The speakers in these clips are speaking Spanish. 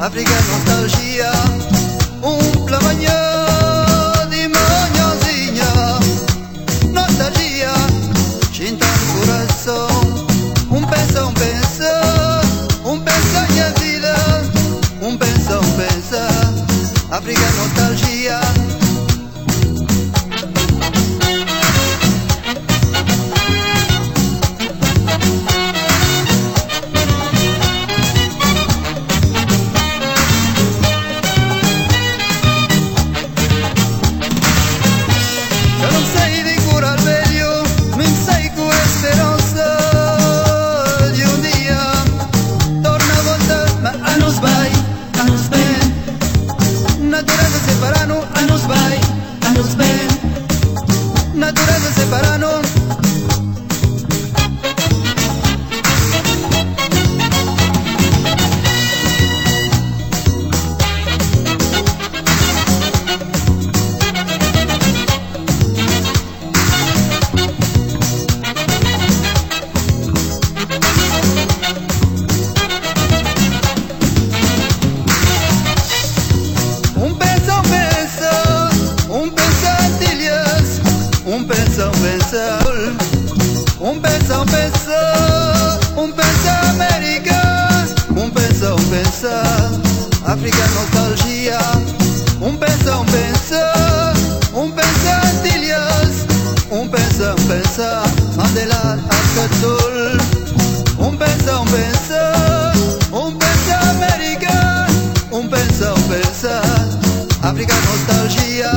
Africa nostalgia, umple bagno di manhãzinha. Nostalgia, cinta no coração. Pensa, minha vida. Pensa, Africa nostalgia. Natureza separando. Pensa América, pensa África nostalgia, pensa Antillas, pensa Mandela Azul, pensa América, pensa África nostalgia.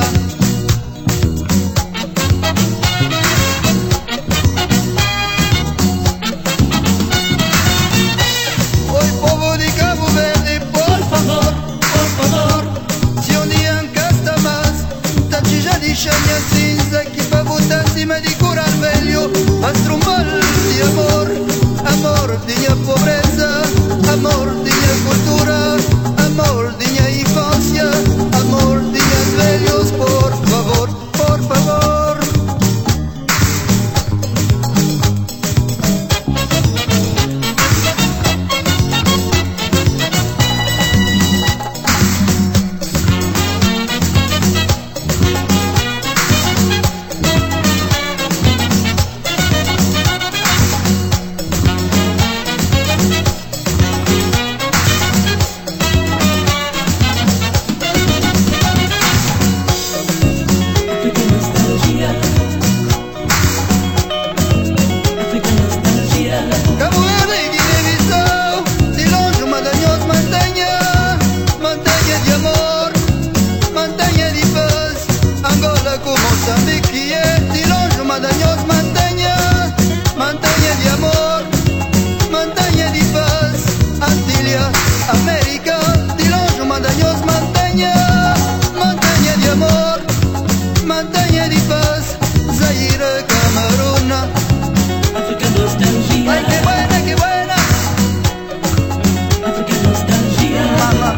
Sceglie cinza chi fa votarsi ma di cura al meglio. Altro mal di amor di mia pobreza, amor di mia cultura, amor di mia infancia, amor di mia velhos, por favor, por favor. América, di longe montañas, montaña di amor, montaña di paz, Zaire, Camerún. Africa nostalgia. Ay, qué buena, qué buena. Africa nostalgia. Mamá.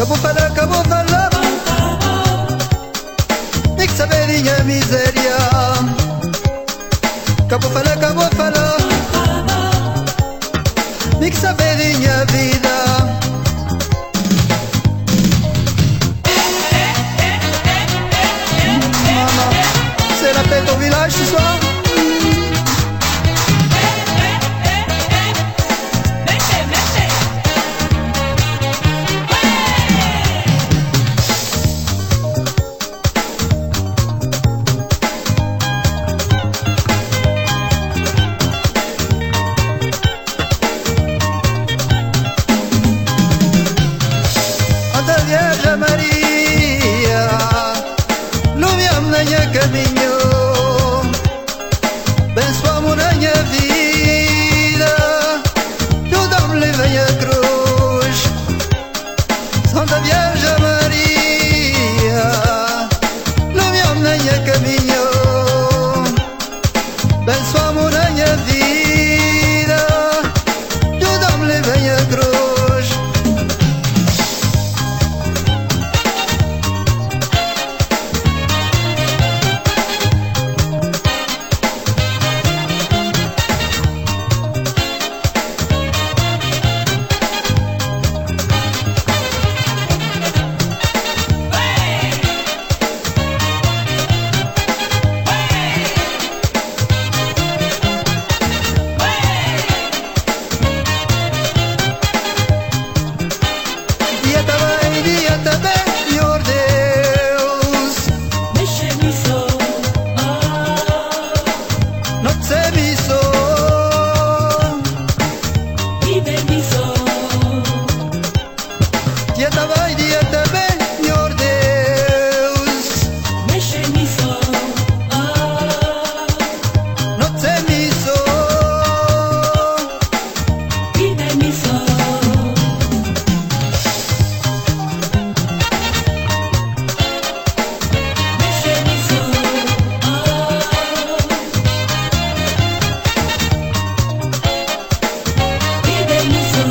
Cabo fala Nik sabe dinha miséria Cabo fala Nik sabe dinha vida Mama, c'est la fête au village ce soir. Vierge Maria, lumiam na minha caminho, abençoa-me na minha vida, tu dá-me venha a cruz. Santa Vierge Maria, lumiam na minha caminho, abençoa-me na minha vida, tu dá-me venha a cruz. Dieta vai, dieta bem, Senhor Deus. Mexe-me só, noche me só, vive-me só. Mexe-me só, vive-me só.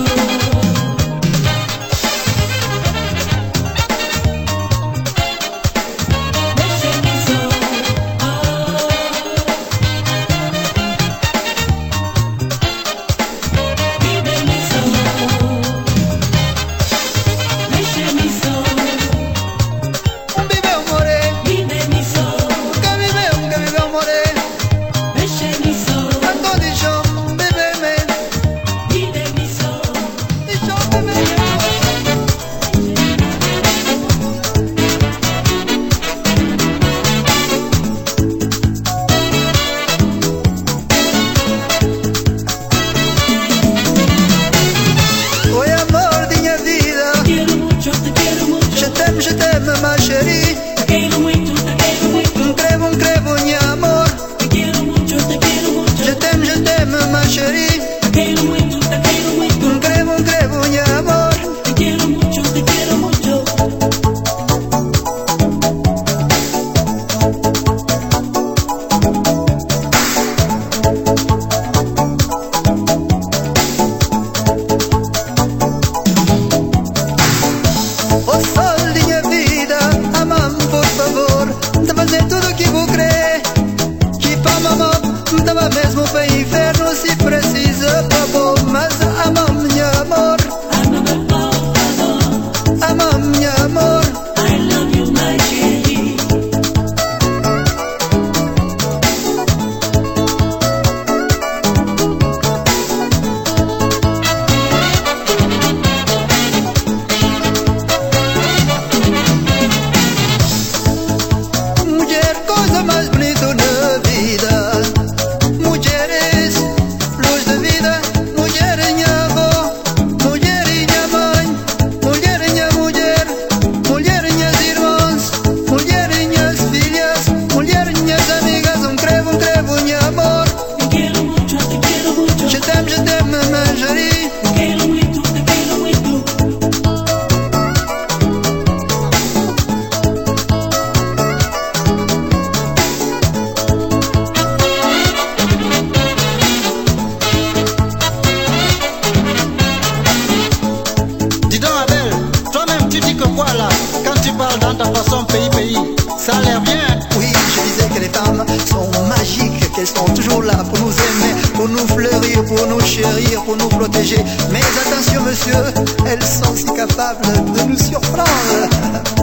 quoi là? Quand tu parles dans ta façon pays, ça a l'air bien. Oui, je disais que les femmes sont magiques, qu'elles sont toujours là pour nous aimer, pour nous fleurir, pour nous chérir, pour nous protéger. Mais attention monsieur, elles sont si capables de nous surprendre.